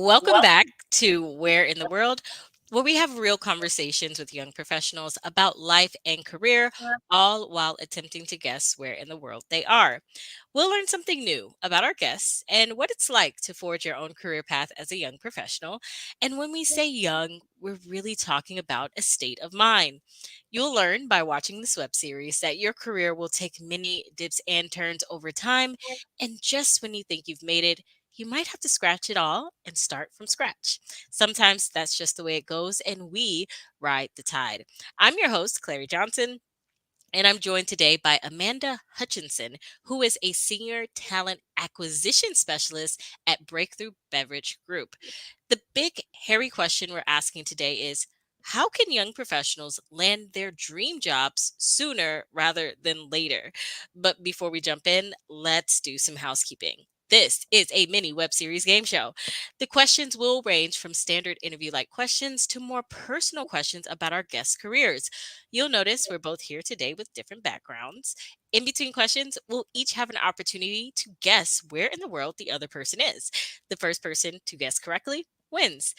Welcome back to Where in the World, where we have real conversations with young professionals about life and career, all while attempting to guess where in the world they are. We'll learn something new about our guests and what it's like to forge your own career path as a young professional. And when we say young, we're really talking about a state of mind. You'll learn by watching this web series that your career will take many dips and turns over time. And just when you think you've made it, you might have to scratch it all and start from scratch. Sometimes that's just the way it goes, and we ride the tide. I'm your host, Clary Johnson. And I'm joined today by Amanda Hutchinson, who is a senior talent acquisition specialist at Breakthru Beverage Group. The big, hairy question we're asking today is how can young professionals land their dream jobs sooner rather than later? But before we jump in, let's do some housekeeping. This is a mini web series game show. The questions will range from standard interview like questions to more personal questions about our guests' careers. You'll notice we're both here today with different backgrounds. In between questions, we'll each have an opportunity to guess where in the world the other person is. The first person to guess correctly wins.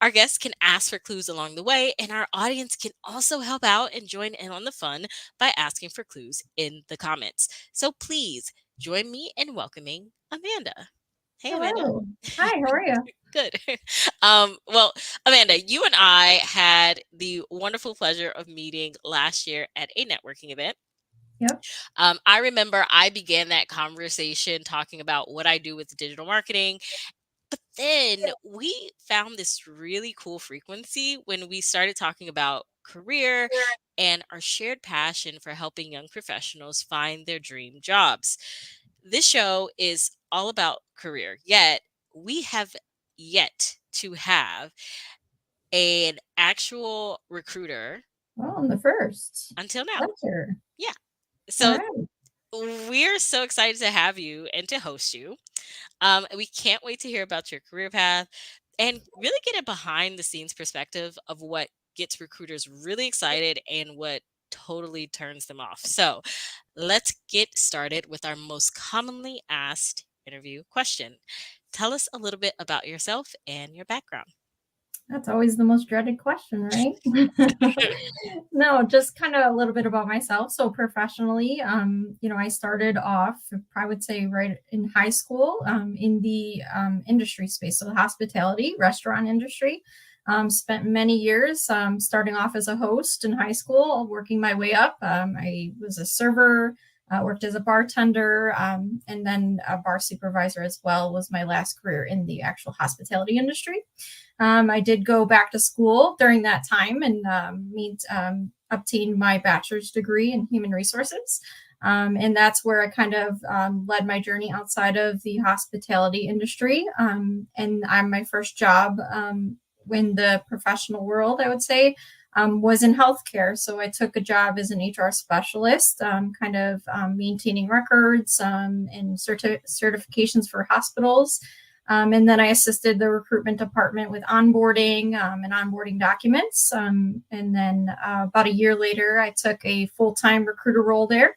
Our guests can ask for clues along the way, and our audience can also help out and join in on the fun by asking for clues in the comments. So please join me in welcoming Amanda. Hey, Amanda. Hello. Hi, how are you? Good. Well, Amanda, you and I had the wonderful pleasure of meeting last year at a networking event. Yep. I remember I began that conversation talking about what I do with digital marketing. But then we found this really cool frequency when we started talking about career and our shared passion for helping young professionals find their dream jobs. This show is all about career, yet we have yet to have an actual recruiter Well, I'm the first. until now. Pleasure. Yeah. All So right. we're so excited to have you and to host you. We can't wait to hear about your career path and really get a behind the scenes perspective of what gets recruiters really excited and what totally turns them off. So let's get started with our most commonly asked interview question. Tell us a little bit about yourself and your background. That's always the most dreaded question, right? No, just kind of a little bit about myself. So professionally, I started off, I would say right in high school, in the industry space, so the hospitality restaurant industry. Spent many years starting off as a host in high school, working my way up. I was a server, worked as a bartender, and then a bar supervisor as well was my last career in the actual hospitality industry. I did go back to school during that time and obtained my bachelor's degree in human resources. And that's where I kind of led my journey outside of the hospitality industry. And I'm my first job in the professional world, I would say, was in healthcare. So I took a job as an HR specialist, kind of maintaining records and certifications for hospitals. And then I assisted the recruitment department with onboarding and onboarding documents. And then about a year later, I took a full-time recruiter role there.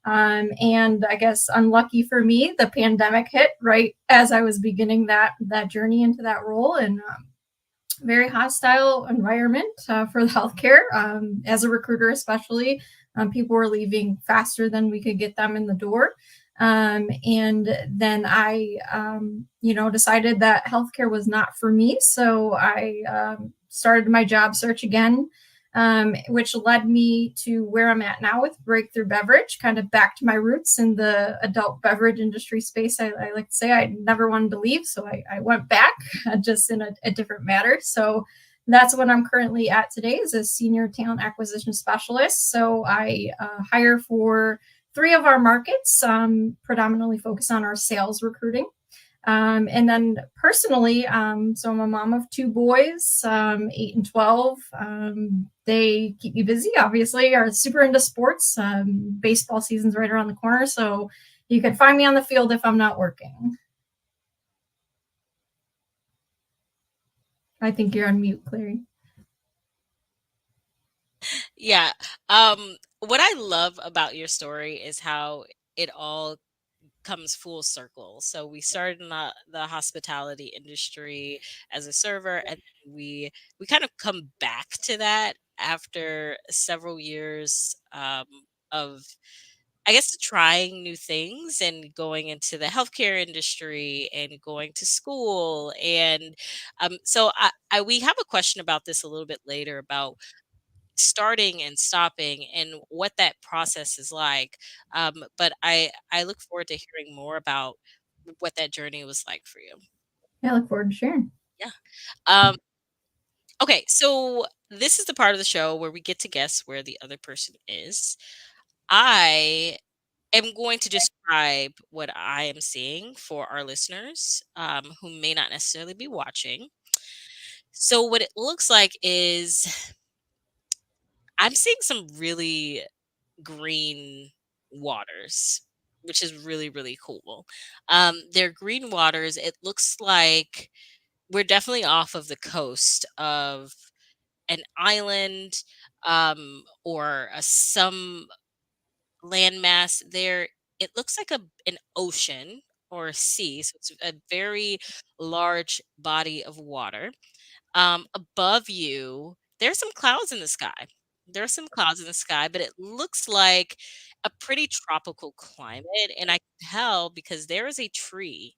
And I guess unlucky for me, the pandemic hit right as I was beginning that journey into that role, and very hostile environment for the healthcare. As a recruiter, especially, people were leaving faster than we could get them in the door. And then I, decided that healthcare was not for me. So I started my job search again, which led me to where I'm at now with Breakthru Beverage, kind of back to my roots in the adult beverage industry space. I like to say I never wanted to leave, so I went back just in a different matter. So that's what I'm currently at today as a senior talent acquisition specialist. So I hire for three of our markets, predominantly focus on our sales recruiting. And then personally, so I'm a mom of two boys, 8 and 12. They keep me busy, obviously, are super into sports. Baseball season's right around the corner, so you can find me on the field if I'm not working. I think you're on mute, Clary. Yeah. What I love about your story is how it all comes full circle. So we started in the hospitality industry as a server, and we kind of come back to that after several years of, I guess, trying new things and going into the healthcare industry and going to school. And so we have a question about this a little bit later about starting and stopping and what that process is like. But I look forward to hearing more about what that journey was like for you. Yeah, I look forward to sharing. Yeah. Um, okay. So this is the part of the show where we get to guess where the other person is. I am going to describe what I am seeing for our listeners who may not necessarily be watching. So, what it looks like is I'm seeing some really green waters, which is really, really cool. They're green waters. It looks like we're definitely off of the coast of an island or some landmass there. It looks like an ocean or a sea, so it's a very large body of water. Above you, there's some clouds in the sky. There are some clouds in the sky, but it looks like a pretty tropical climate, and I can tell because there is a tree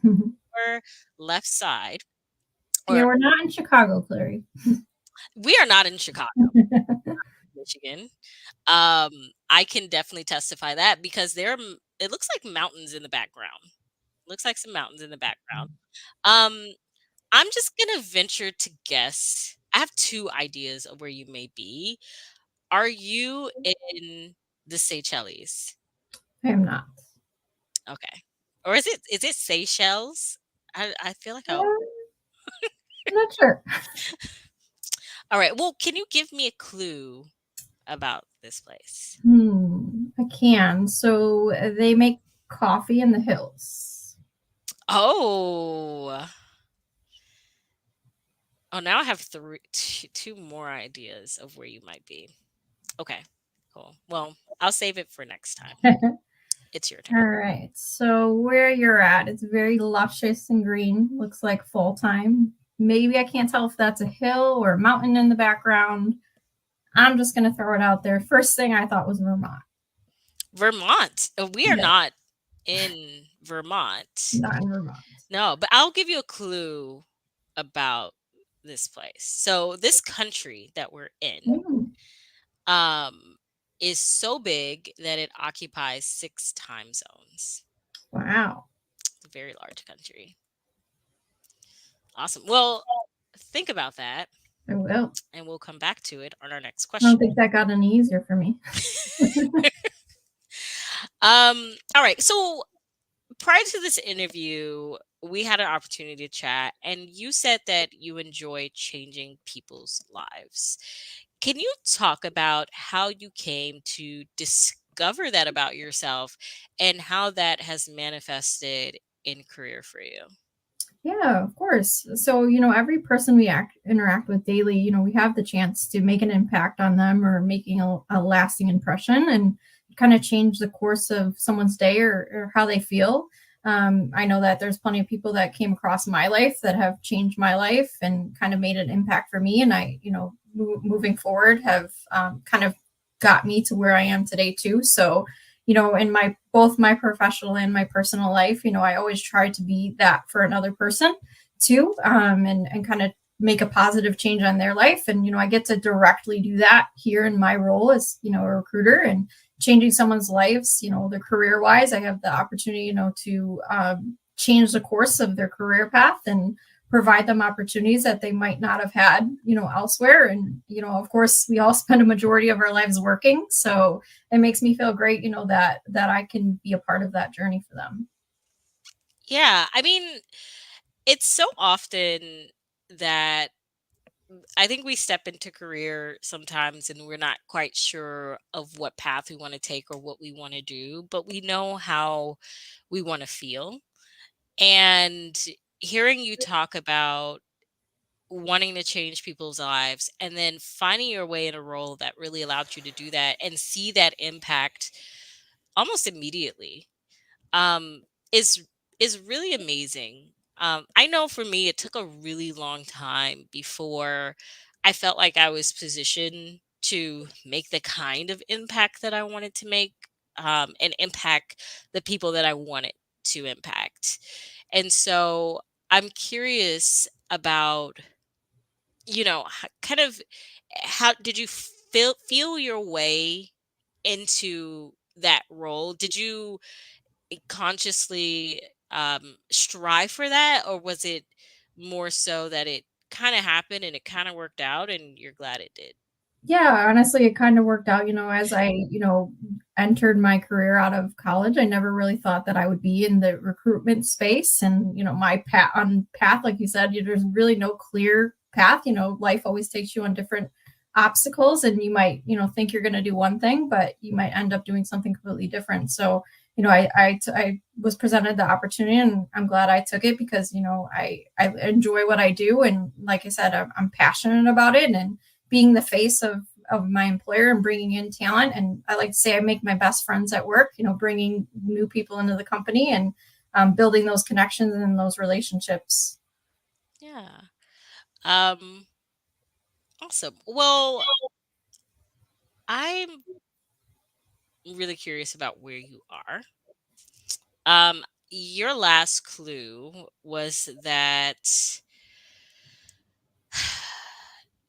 or left side, Yeah, or we're not in Chicago, Clary. we are not in Chicago, Michigan. Um, I can definitely testify that because it looks like mountains in the background. Looks like some mountains in the background. Um, I'm just gonna venture to guess. I have two ideas of where you may be. Are you in the Seychelles? I am not. Okay. Or is it Seychelles? I feel like I'll I'm not sure. All right. Well, can you give me a clue about this place? I can. So they make coffee in the hills. Oh. Oh, now I have two more ideas of where you might be. Okay. Cool. Well, I'll save it for next time. It's your turn. All right. So where you're at, it's very luscious and green. Looks like fall time. Maybe I can't tell if that's a hill or a mountain in the background. I'm just gonna throw it out there. First thing I thought was Vermont. Vermont. We are Yeah, not in Vermont. not in Vermont. No, but I'll give you a clue about this place. So this country that we're in Mm, um is so big that it occupies 6 time zones. wow. It's a very large country. Awesome. Well, think about that I will. and we'll come back to it on our next I don't question. think that got any easier for me. All right. So prior to this interview, we had an opportunity to chat, and you said that you enjoy changing people's lives. Can you talk about how you came to discover that about yourself and how that has manifested in career for you? Yeah, of course. So, every person we interact with daily, we have the chance to make an impact on them or making a lasting impression and kind of change the course of someone's day or how they feel. I know that there's plenty of people that came across my life that have changed my life and kind of made an impact for me. And I, moving forward, have kind of got me to where I am today, too. So, in my both my professional and my personal life, I always try to be that for another person too, and kind of make a positive change on their life. And I get to directly do that here in my role as a recruiter and changing someone's lives. Their career wise, I have the opportunity, to change the course of their career path and provide them opportunities that they might not have had, elsewhere. And, of course, we all spend a majority of our lives working. So it makes me feel great, that I can be a part of that journey for them. Yeah, I mean, it's so often that I think we step into career sometimes and we're not quite sure of what path we want to take or what we want to do, but we know how we want to feel. And hearing you talk about wanting to change people's lives and then finding your way in a role that really allowed you to do that and see that impact almost immediately. um, is really amazing. I know for me, it took a really long time before I felt like I was positioned to make the kind of impact that I wanted to make, and impact the people that I wanted to impact. And so I'm curious about, kind of how did you feel your way into that role? Did you consciously strive for that, or was it more so that it kind of happened and it kind of worked out and you're glad it did? Yeah, honestly, it kind of worked out, as I, entered my career out of college. I never really thought that I would be in the recruitment space. And, my path, like you said, there's really no clear path. Life always takes you on different obstacles, and you might, think you're going to do one thing, but you might end up doing something completely different. So, I was presented the opportunity, and I'm glad I took it because, I enjoy what I do. And like I said, I'm passionate about it. And being the face of my employer and bringing in talent. And I like to say I make my best friends at work, bringing new people into the company and building those connections and those relationships. Yeah. Um, awesome. Well, I'm really curious about where you are. Um, your last clue was that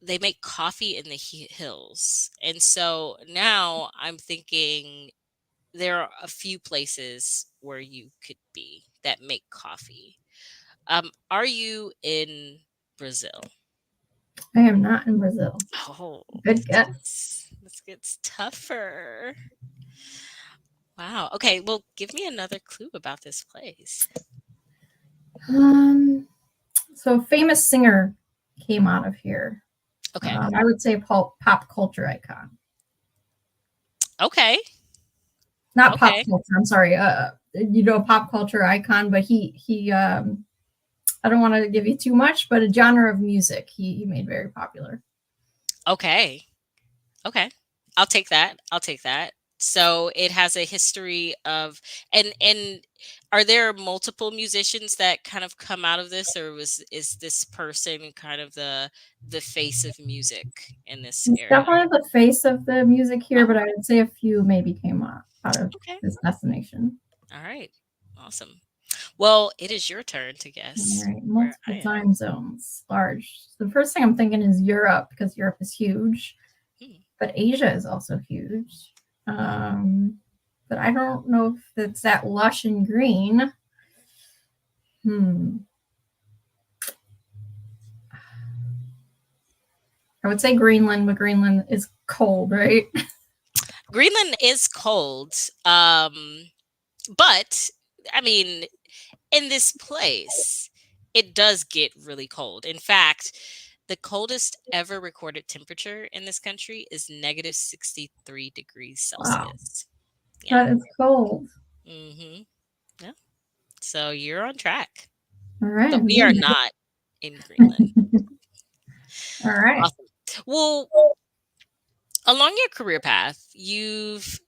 they make coffee in the hills. And so now I'm thinking there are a few places where you could be that make coffee. Are you in Brazil? I am not in Brazil. Oh, Good guess. this gets tougher. Wow. Okay. Well, give me another clue about this place. Um, so a famous singer came out of here. Okay. I would say pop culture icon, Okay. not pop Okay. culture. I'm sorry. Pop culture icon, but he I don't want to give you too much, but a genre of music he made very popular. Okay. Okay. I'll take that. I'll take that. So it has a history of, and are there multiple musicians that kind of come out of this, or is this person kind of the face of music in this He's area? definitely the face of the music here, Oh, but I would say a few maybe came out of okay. this destination. All right. Awesome. Well, it is your turn to All guess right, where I multiple am. time zones, large. So the first thing I'm thinking is Europe because Europe is huge, Hmm. but Asia is also huge. But I don't know if it's that lush and green. Hmm. I would say Greenland, but Greenland is cold, right? Greenland is cold. But I mean, in this place, it does get really cold. In fact, the coldest ever recorded temperature in this country is negative 63 degrees Wow, Celsius. Yeah. that is cold. Hmm. Yeah. So you're on track. All right. But we are not in Greenland. All right. Awesome. Well, along your career path, you've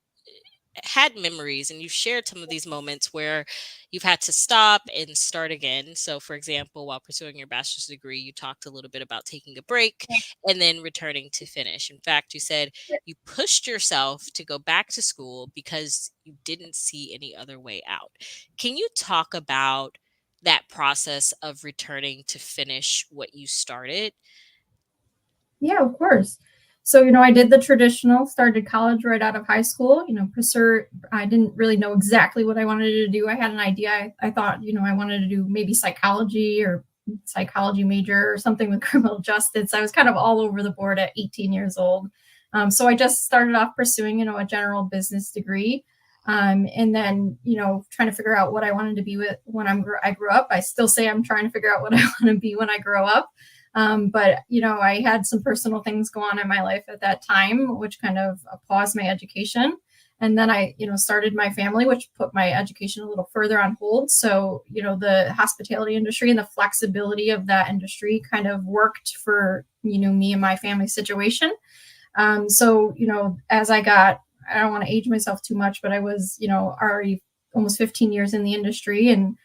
had memories and you've shared some of these moments where you've had to stop and start again. So, for example, while pursuing your bachelor's degree, you talked a little bit about taking a break and then returning to finish. In fact, you said you pushed yourself to go back to school because you didn't see any other way out. Can you talk about that process of returning to finish what you started? Yeah, of course. So, I did the traditional, started college right out of high school, pursue, I didn't really know exactly what I wanted to do. I had an idea. I thought, I wanted to do maybe psychology or psychology major or something with criminal justice. I was kind of all over the board at 18 years old. So I just started off pursuing, a general business degree. And then, trying to figure out what I wanted to be with when I grew up. I still say I'm trying to figure out what I want to be when I grow up. But I had some personal things go on in my life at that time, which kind of paused my education. And then I, started my family, which put my education a little further on hold. So, the hospitality industry and the flexibility of that industry kind of worked for, me and my family situation. So, as I don't want to age myself too much, but I was, already almost 15 years in the industry, and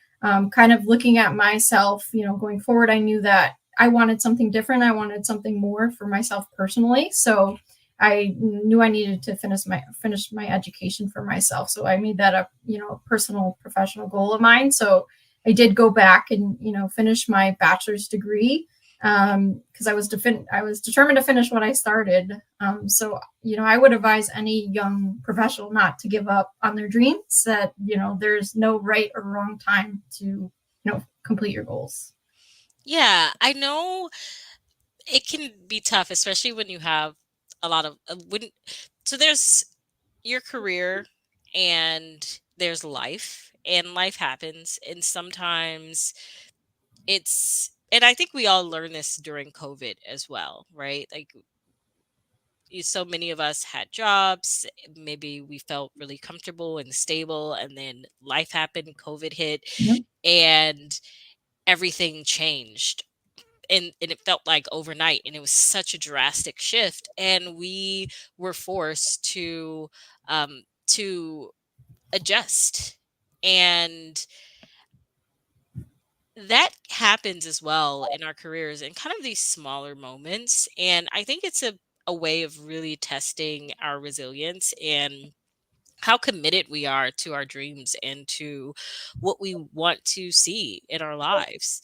kind of looking at myself, going forward, I knew that I wanted something different. I wanted something more for myself personally. So I knew I needed to finish my education for myself. So I made that a personal professional goal of mine. So I did go back and finish my bachelor's degree, because I was determined to finish what I started. So I would advise any young professional not to give up on their dreams. That there's no right or wrong time to complete your goals. Yeah, I know it can be tough, especially when you have a lot of when. So there's your career, and there's life, and life happens, and sometimes and I think we all learned this during COVID as well, right? Like, so many of us had jobs, maybe we felt really comfortable and stable, and then life happened, COVID hit, Yep. and everything changed. And it felt like overnight, and it was such a drastic shift, and we were forced to adjust. And that happens as well in our careers, in kind of these smaller moments. And I think it's a way of really testing our resilience and how committed we are to our dreams and to what we want to see in our lives.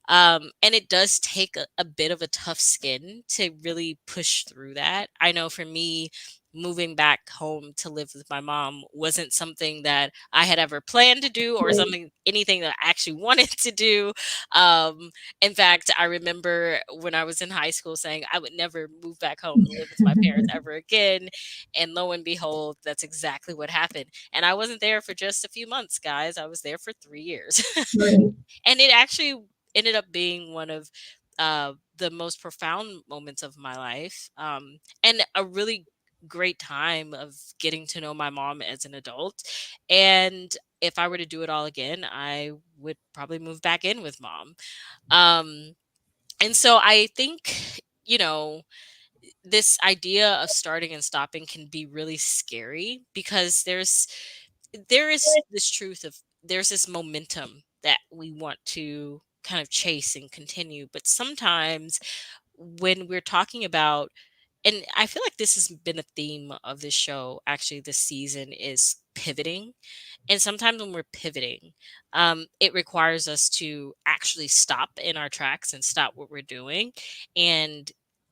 And it does take a bit of a tough skin to really push through that. I know for me, moving back home to live with my mom wasn't something that I had ever planned to do, or Right. anything that I actually wanted to do. In fact, I remember when I was in high school saying I would never move back home to live with my parents ever again. And lo and behold, that's exactly what happened. And I wasn't there for just a few months, guys. I was there for 3 years. Right. And it actually ended up being one of the most profound moments of my life, and a really great time of getting to know my mom as an adult. And if I were to do it all again, I would probably move back in with mom. Um, and so I think, you know, this idea of starting and stopping can be really scary, because there is this truth of there's this momentum that we want to kind of chase and continue. But sometimes when we're talking about, and I feel like this has been a theme of this show actually this season, is pivoting. And sometimes when we're pivoting, it requires us to actually stop in our tracks and stop what we're doing and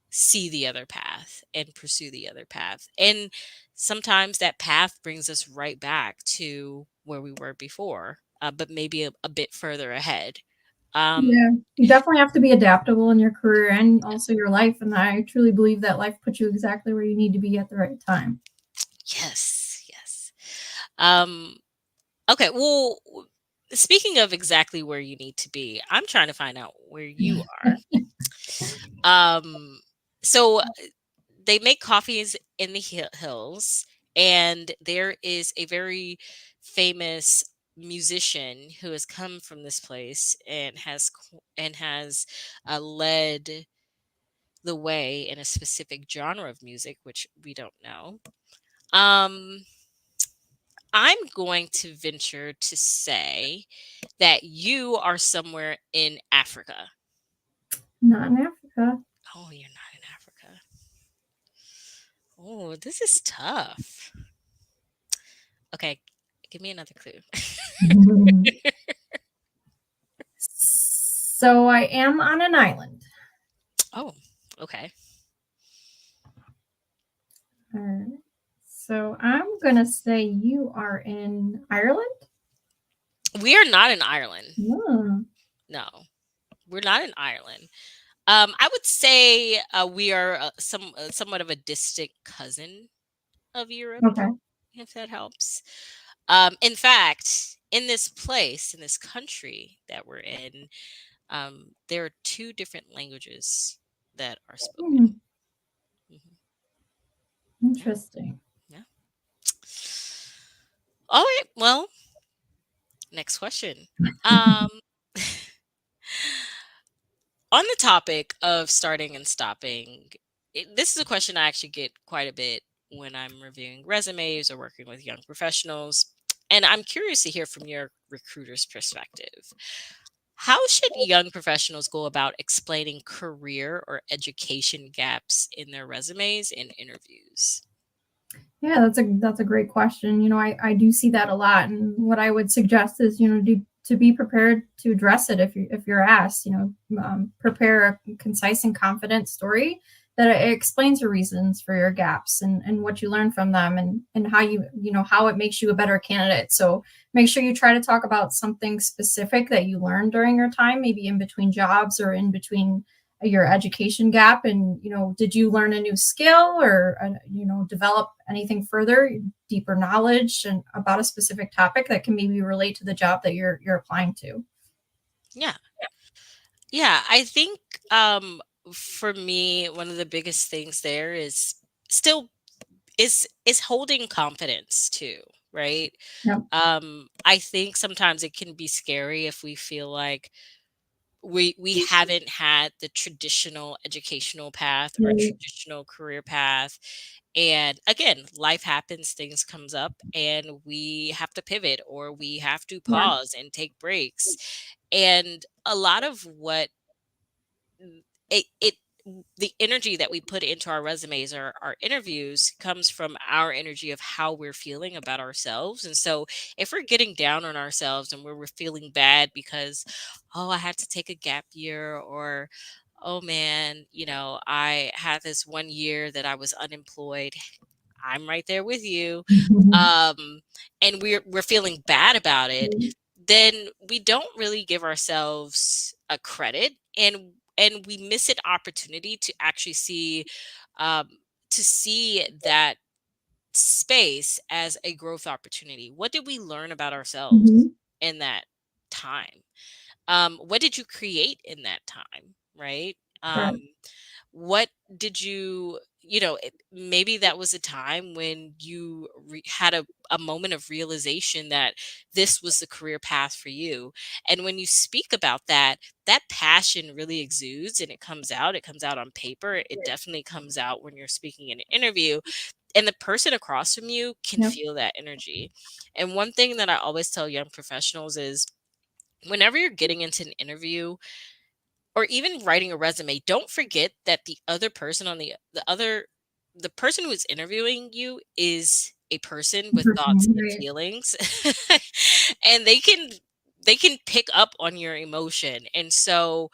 see the other path and pursue the other path. And sometimes that path brings us right back to where we were before, but maybe a bit further ahead. Um, Yeah, you definitely have to be adaptable in your career and also your life. And I truly believe that life puts you exactly where you need to be at the right time. yes, yes. Um, okay, well, speaking of exactly where you need to be, I'm trying to find out where you are. Um, so they make coffees in the hills, and there is a very famous musician who has come from this place and has led the way in a specific genre of music, which we don't know. Um, I'm going to venture to say that you are somewhere in Africa. Not in Africa. Oh, you're not in Africa. Oh, this is tough. Okay, give me another clue. So I am on an island. Oh, okay. All right. So I'm going to say you are in Ireland. We are not in Ireland. Hmm. No, we're not in Ireland. I would say we are somewhat of a distant cousin of Europe, Okay. if that helps. In fact, in this place, in this country that we're in, there are two different languages that are spoken. Hmm. Mhm. Yeah, Interesting. yeah. All right. Well, next question. Um, on the topic of starting and stopping, this is a question I actually get quite a bit when I'm reviewing resumes or working with young professionals. And I'm curious to hear from your recruiter's perspective. How should young professionals go about explaining career or education gaps in their resumes and interviews? Yeah, that's a great question. I do see that a lot, and what I would suggest is, to be prepared to address it if you're asked. Prepare a concise and confident story that explains your reasons for your gaps and what you learned from them, and how how it makes you a better candidate. So make sure you try to talk about something specific that you learned during your time, maybe in between jobs or in between your education gap. And did you learn a new skill, or develop anything further, deeper knowledge and about a specific topic that can maybe relate to the job that you're applying to. Yeah. Yeah, I think um for me one of the biggest things there is still is holding confidence too, right? Yep. I think sometimes it can be scary if we feel like we haven't had the traditional educational path or Right. traditional career path. And again, life happens, things comes up, and we have to pivot or we have to Yeah. pause and take breaks. And a lot of what it the energy that we put into our resumes or our interviews comes from our energy of how we're feeling about ourselves. And so if we're getting down on ourselves and we're feeling bad because, oh, I had to take a gap year, or oh man, I had this 1 year that I was unemployed. I'm right there with you. um and we're feeling bad about it, then we don't really give ourselves a credit, and we miss an opportunity to actually um to see that space as a growth opportunity. What did we learn about ourselves Mhm. in that time? What did you create in that time, right? Right. What did maybe that was a time when you had a moment of realization that this was the career path for you. And when you speak about that, that passion really exudes and it comes out on paper. It definitely comes out when you're speaking in an interview, and the person across from you can Yep. feel that energy. And one thing that I always tell young professionals is, whenever you're getting into an interview or even writing a resume, don't forget that the person who is interviewing you is a person with thoughts and Right. feelings. And they can pick up on your emotion. And so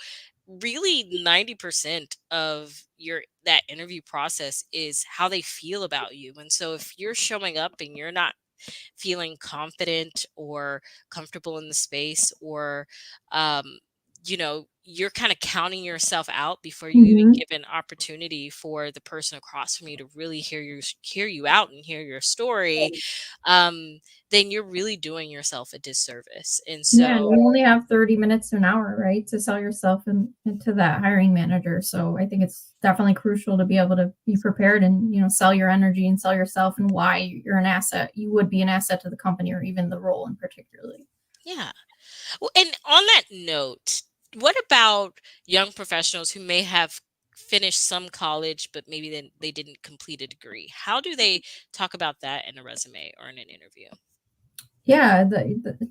really 90% of your that interview process is how they feel about you. And so if you're showing up and you're not feeling confident or comfortable in the space, or you're kind of counting yourself out before you even Mhm. give an opportunity for the person across from you to really hear you out and hear your story, um then you're really doing yourself a disservice. And Yeah, and so you only have 30 minutes to an hour, right, to sell yourself and to that hiring manager. So I think it's definitely crucial to be able to be prepared and, sell your energy and sell yourself and why you're an asset. You would be an asset to the company or even the role in particularly. yeah. Well, and on that note, what about young professionals who may have finished some college, but maybe then they didn't complete a degree? How do they talk about that in a resume or in an interview? Yeah,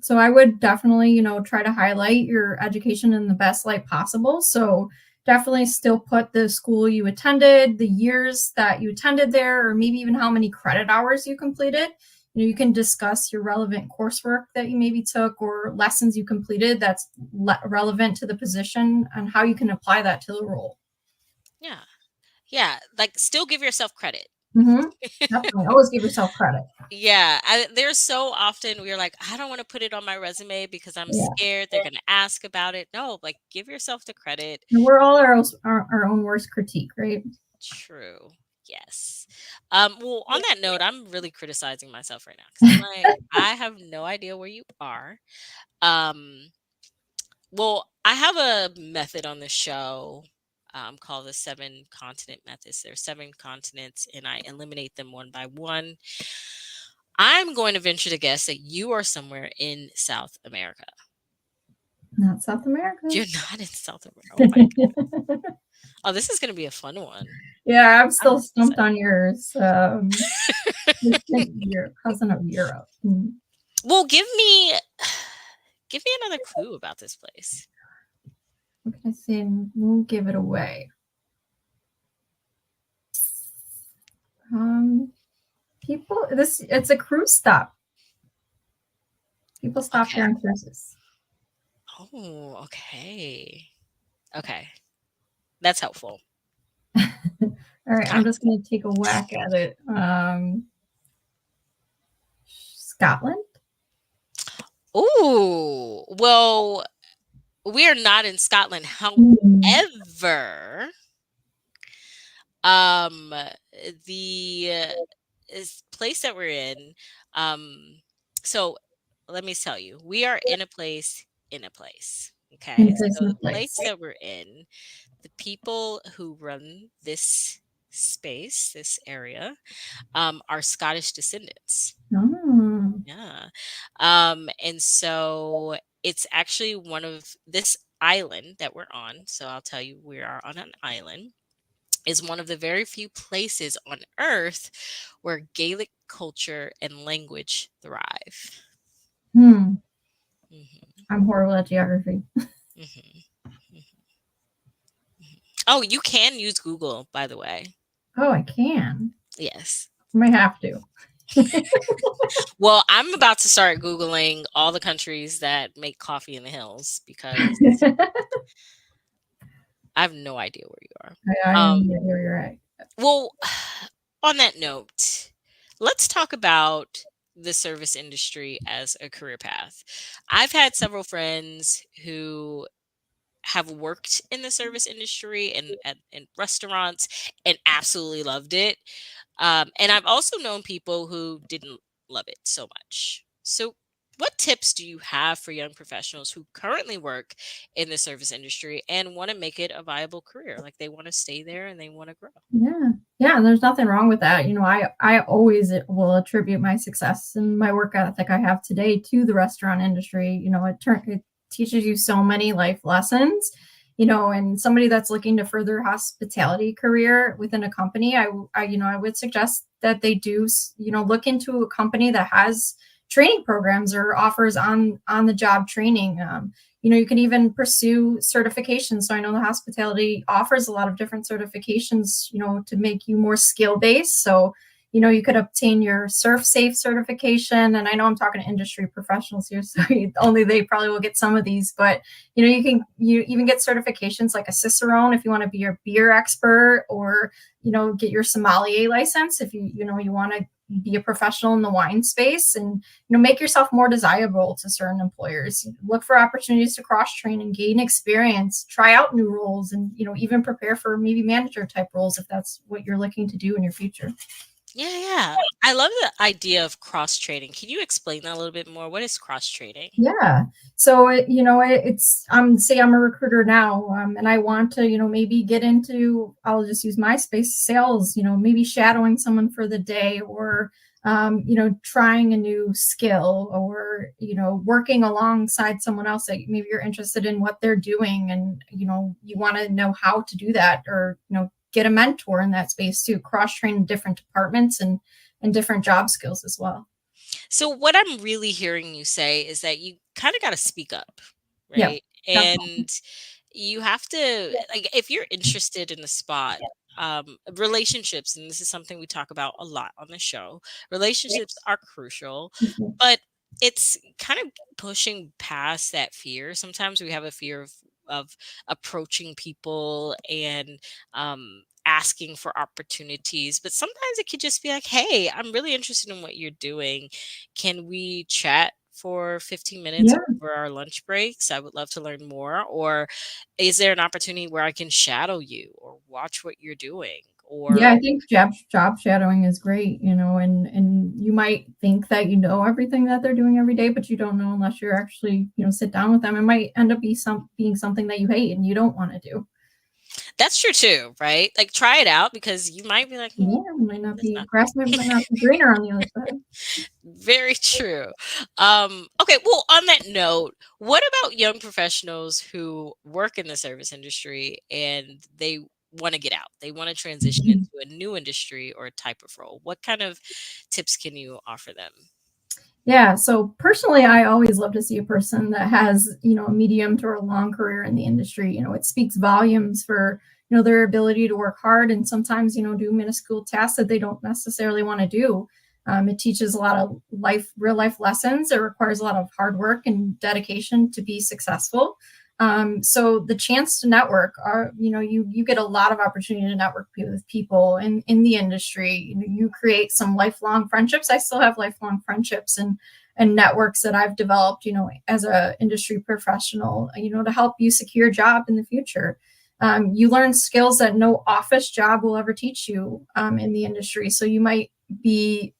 so I would definitely, try to highlight your education in the best light possible. So definitely still put the school you attended, the years that you attended there, or maybe even how many credit hours you completed. You can discuss your relevant coursework that you maybe took or lessons you completed that's relevant to the position and how you can apply that to the role. Yeah. Yeah. Like, still give yourself credit. Hmm. Definitely. Always give yourself credit. Yeah. There's so often we're like, I don't want to put it on my resume because I'm Yeah. scared they're going to ask about it. No, like, give yourself the credit. And we're all our own worst critique, right? True. Yes. Well, on that note, I'm really criticizing myself right now because I'm like, I have no idea where you are. Um, well, I have a method on the show called the 7 continent methods. There are 7 continents, and I eliminate them one by one. I'm going to venture to guess that you are somewhere in South America. Not South America. You're not in South America. Oh my God. Oh, this is going to be a fun one. Yeah, I'm I'm still stumped excited. on yours. Distant cousin of Europe. Mm. Well, give me another clue about this place. What can I say? And won't give it away. Um, people, this it's a cruise stop. People stop Okay. here on cruises. Oh, okay. Okay. That's helpful. All right, Okay. I'm just gonna take a whack at it. Scotland. Ooh. Well, we are not in Scotland. Hmm. However, um the place that we're in, um so let me tell you, we are in a place. In a Okay. place, So in a the place. place that we're in, the people who run this space, this area, are Scottish descendants. Oh. Yeah. And so it's actually one of this island that we're on. So I'll tell you, we are on an island, is one of the very few places on earth where Gaelic culture and language thrive. Hmm. Hmm. I'm horrible at geography. Hmm. Oh, you can use Google, by the way. Oh, I can. Yes. I might have to. Well, I'm about to start Googling all the countries that make coffee in the hills because I have no idea where you are. I Um, am where you're at. well, on that note, let's talk about the service industry as a career path. I've had several friends who have worked in the service industry and in restaurants and absolutely loved it. And I've also known people who didn't love it so much. So, what tips do you have for young professionals who currently work in the service industry and want to make it a viable career? Like they want to stay there and they want to grow. Yeah. Yeah, and there's nothing wrong with that. I always will attribute my success and my work ethic I have today to the restaurant industry. It teaches you so many life lessons. And somebody that's looking to further hospitality career within a company, I would suggest that they do, look into a company that has training programs or offers on the job training. You can even pursue certifications. So I know the hospitality offers a lot of different certifications, to make you more skill based. So, you could obtain your surf safe certification. And I know I'm talking to industry professionals here, so only they probably will get some of these, but you even get certifications like a Cicerone if you want to be your beer expert, or, get your sommelier license if you want to be a professional in the wine space, and make yourself more desirable to certain employers. Look for opportunities to cross train and gain experience, try out new roles, and even prepare for maybe manager type roles if that's what you're looking to do in your future. Yeah, yeah. I love the idea of cross training. Can you explain that a little bit more? What is cross training? Yeah. So it's say I'm a recruiter now, and I want to maybe get into, I'll just use my space, sales. Maybe shadowing someone for the day, or trying a new skill, or working alongside someone else that maybe you're interested in what they're doing, and you want to know how to do that, or get a mentor in that space to cross train in different departments and different job skills as well. So what I'm really hearing you say is that you kind of got to speak up, Yeah, right? definitely. And you have to, like, if you're interested in a spot, relationships, and this is something we talk about a lot on the show. Relationships are crucial, Mhm. but it's kind of pushing past that fear. Sometimes we have a fear of approaching people and asking for opportunities, but sometimes it could just be like, hey, I'm really interested in what you're doing. Can we chat for 15 minutes Yeah. over our lunch breaks? I would love to learn more. Or is there an opportunity where I can shadow you or watch what you're doing? Yeah, Or I think job shadowing is great, and you might think that you know everything that they're doing every day, but you don't know unless you're actually, sit down with them. It might end up being something that you hate and you don't want to do. that's true too, right? Like try it out because you might be like, Yeah, it might not that's be not grass might not be greener on the other side. very true. Okay, well, on that note, what about young professionals who work in the service industry and they want to get out? They want to transition into a new industry or a type of role. What kind of tips can you offer them? Yeah, so personally, I always love to see a person that has, a medium to a long career in the industry. It speaks volumes for, their ability to work hard and sometimes, do minuscule tasks that they don't necessarily want to do. It teaches a lot of real life lessons. It requires a lot of hard work and dedication to be successful. So the chance to network are, you get a lot of opportunity to network with people in the industry. You create some lifelong friendships. I still have lifelong friendships and networks that I've developed, as a industry professional, to help you secure a job in the future. You learn skills that no office job will ever teach you in the industry. So you might be,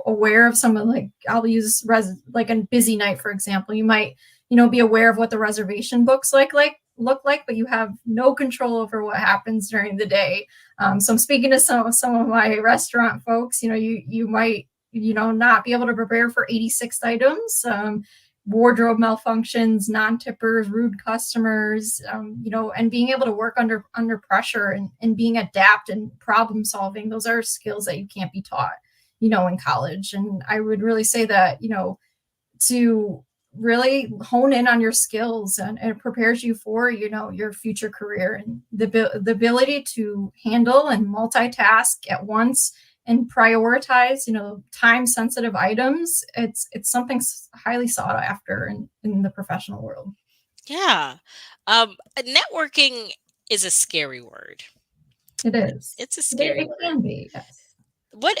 aware of some of, like, I'll use like a busy night, for example. You might, be aware of what the reservation books look like, but you have no control over what happens during the day. So I'm speaking to some of my restaurant folks. You might, not be able to prepare for 86 items. Wardrobe malfunctions, non-tippers, rude customers, and being able to work under pressure and being adapt and problem solving. Those are skills that you can't be taught, in college. And I would really say that, to really hone in on your skills, and it prepares you for, your future career, and the ability to handle and multitask at once and prioritize, time sensitive items. It's something highly sought after in the professional world. Yeah. Networking is a scary word. It is. It's a scary It word. can be, yes. What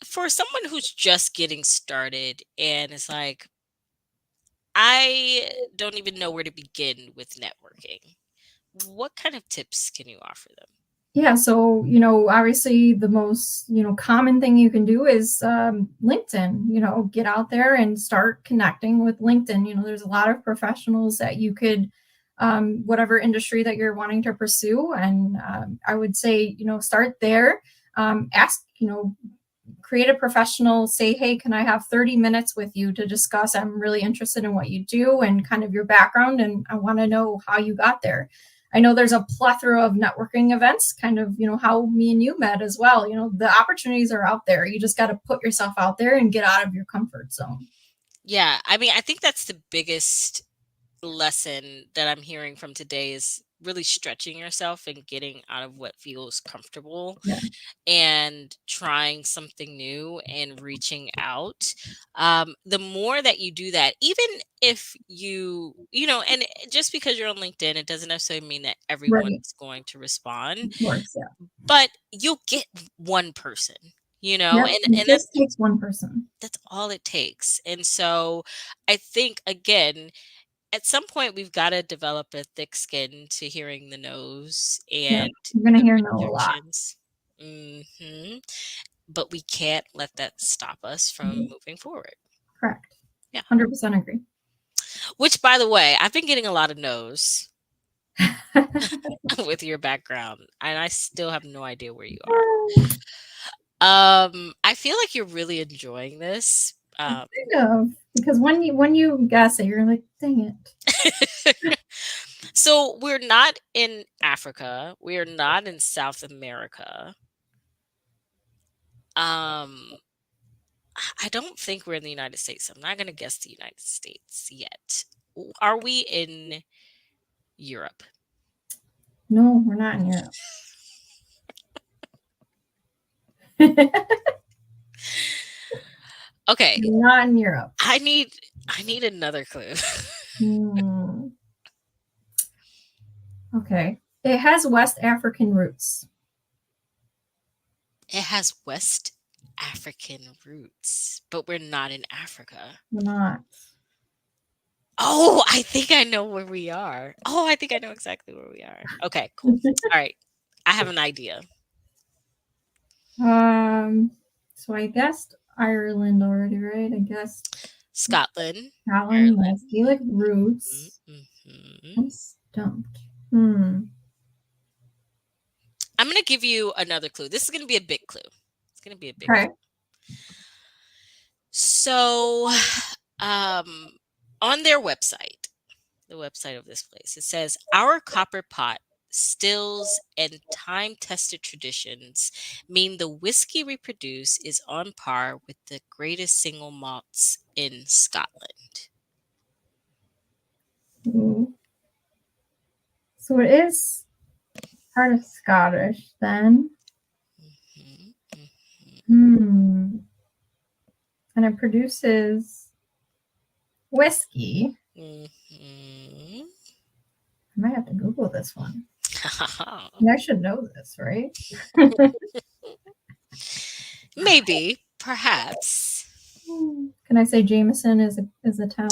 for someone who's just getting started and is like, I don't even know where to begin with networking. What kind of tips can you offer them? Yeah, so obviously the most common thing you can do is LinkedIn. Get out there and start connecting with LinkedIn. There's a lot of professionals that you could, whatever industry that you're wanting to pursue, and I would say start there. Ask, create a professional, say, hey, can I have 30 minutes with you to discuss? I'm really interested in what you do and kind of your background, and I want to know how you got there. I know there's a plethora of networking events, kind of, how me and you met as well. The opportunities are out there. You just got to put yourself out there and get out of your comfort zone. Yeah, I mean, I think that's the biggest lesson that I'm hearing from today is really stretching yourself and getting out of what feels comfortable Yeah. and trying something new and reaching out. The more that you do that, even if and just because you're on LinkedIn, it doesn't necessarily mean that everyone Right. is going to respond, Of course. Yeah. but you'll get one person, Yep. It and just takes one person. that's all it takes. And so I think, again, at some point we've got to develop a thick skin to hearing the no's Yeah. and You're going to the hear no a lot. rejections. But we can't let that stop us from Mhm. moving forward. Correct. Yeah. 100% agree. Which, by the way, I've been getting a lot of no's with your background, and I still have no idea where you are. I feel like you're really enjoying this. Kind of, because when you guess it, you're like, dang it. So we're not in Africa. We are not in South America. Um, I don't think we're in the United States. I'm not going to guess the United States yet. Are we in Europe? No, we're not in Europe. Okay, Not in Europe. I need another clue. Hmm. Okay. It has West African roots. It has West African roots, but we're not in Africa. We're not. Oh, I think I know where we are. Oh, I think I know exactly where we are. Okay, cool. All right. I have an idea. Um. So I guessed Ireland already, right? I guessed Scotland, Scotland has Gaelic Ireland. roots. Mhm. I'm stumped. Hmm. I'm going to give you another clue. This is going to be a big clue. It's going to be a big Okay. clue. So, um, on their website, the website of this place, it says, "Our copper pot stills, and time tested traditions mean the whiskey we produce is on par with the greatest single malts in Scotland. Ooh. So it is part of Scottish then. Mhm, mhm, Hmm. And it produces whiskey. mhm. I might have to Google this one. Yeah, I should know this, right? Maybe, perhaps. Can I say Jameson is a town?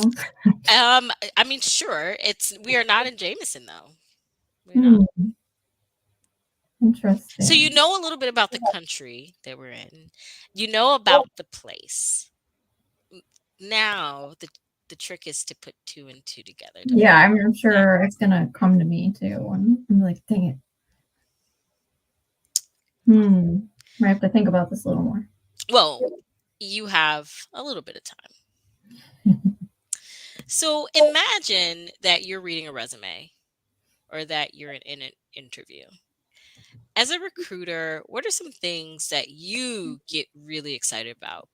I mean, sure. We are not in Jameson though. We're not. Hmm, So you interesting. know a little bit about the country that we're in. You know about the place. N- Now the trick is to put two and two together to Yeah, figure I'm out that. sure it's gonna come to me too. And I'm like, dang it. I have to think about this a little more. Well, you have a little bit of time. So imagine that you're reading a resume or that you're in an interview. As a recruiter, what are some things that you get really excited about?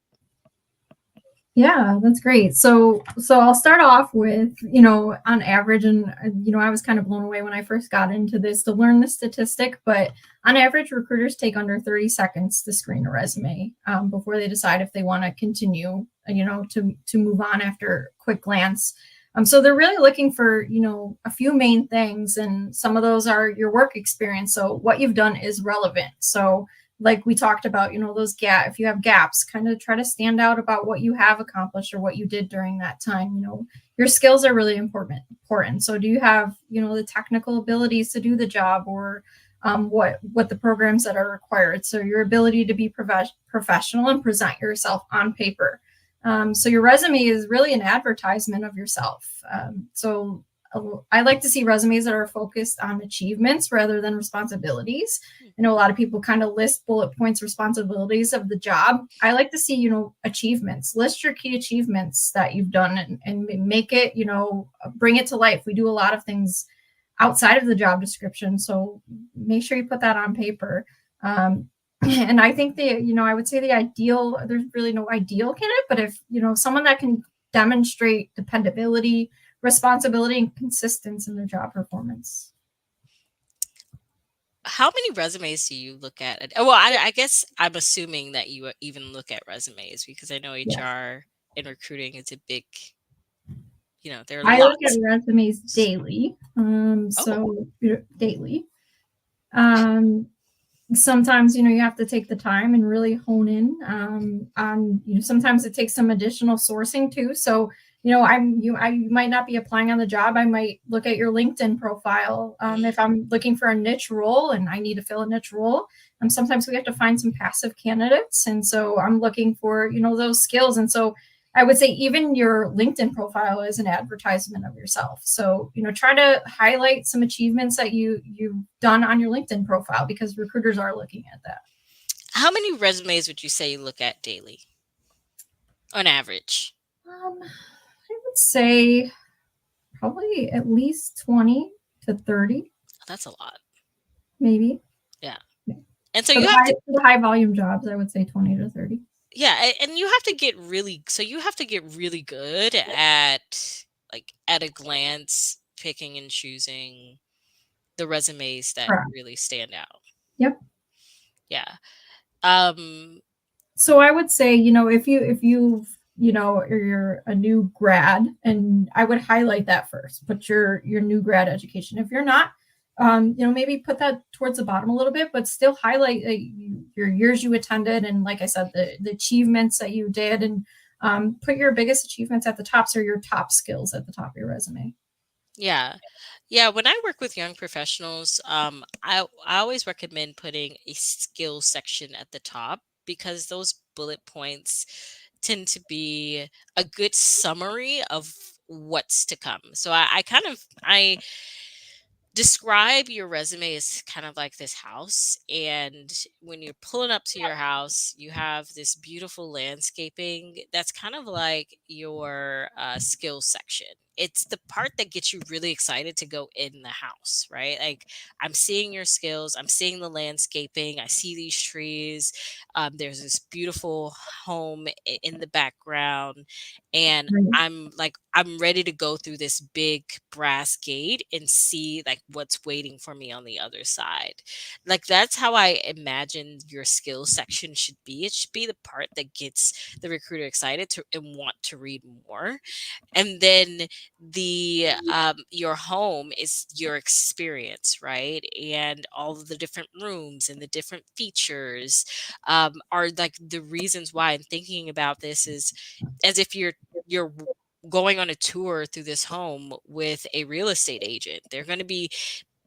Yeah, that's great. So I'll start off with, on average, and I was kind of blown away when I first got into this to learn the statistic, but on average, recruiters take under 30 seconds to screen a resume before they decide if they want to continue, to move on after a quick glance. So they're really looking for, a few main things, and some of those are your work experience. So what you've done is relevant. So like we talked about, those if you have gaps, kind of try to stand out about what you have accomplished or what you did during that time. Your skills are really important. So do you have, the technical abilities to do the job, or what the programs that are required? So your ability to be professional and present yourself on paper. So your resume is really an advertisement of yourself. I like to see resumes that are focused on achievements rather than responsibilities. I know a lot of people kind of list bullet points, responsibilities of the job. I like to see, achievements. List your key achievements that you've done, and make it, bring it to life. We do a lot of things outside of the job description. So make sure you put that on paper. And I think I would say the ideal, there's really no ideal candidate, but if, someone that can demonstrate dependability, responsibility, and consistency in their job performance. How many resumes do you look at? Well, I guess I'm assuming that you even look at resumes because I know Yeah. HR and recruiting is a big, there are I look at lots. resumes daily. Oh, Daily. Um, Sometimes you have to take the time and really hone in on sometimes it takes some additional sourcing too. So I might not be applying on the job. I might look at your LinkedIn profile if mm, I'm looking for a niche role and I need to fill a niche role. Sometimes we have to find some passive candidates, and so I'm looking for those skills. And so I would say even your LinkedIn profile is an advertisement of yourself. So, try to highlight some achievements that you've done on your LinkedIn profile, because recruiters are looking at that. how many resumes would you say you look at daily on average? I would say probably at least 20 to 30, That's a lot. maybe. Yeah. Yeah. And so For you have to, the high volume jobs, I would say 20 to 30. yeah, and you have to get really, so you have to get really good at like at a glance picking and choosing the resumes that Correct. really stand out. Yep. Yeah. Um, So I would say, if you or you're a new grad, and I would highlight that first. Put your new grad education. If you're not, maybe put that towards the bottom a little bit, but still highlight your years you attended, and like I said, the achievements that you did, and put your biggest achievements at the top, so your top skills at the top of your resume. yeah. Yeah, when I work with young professionals, I always recommend putting a skills section at the top because those bullet points tend to be a good summary of what's to come. So I describe your resume as kind of like this house, and when you're pulling up to your house, you have this beautiful landscaping that's kind of like your skills section, it's the part that gets you really excited to go in the house, right? Like, I'm seeing your skills, I'm seeing the landscaping, I see these trees, there's this beautiful home in the background, and Right. I'm like, I'm ready to go through this big brass gate and see like what's waiting for me on the other side. Like, that's how I imagine your skills section should be. It should be the part that gets the recruiter excited to and want to read more. And then the your home is your experience, right? And all of the different rooms and the different features are like the reasons why I'm thinking about this is as if you're going on a tour through this home with a real estate agent. They're going to be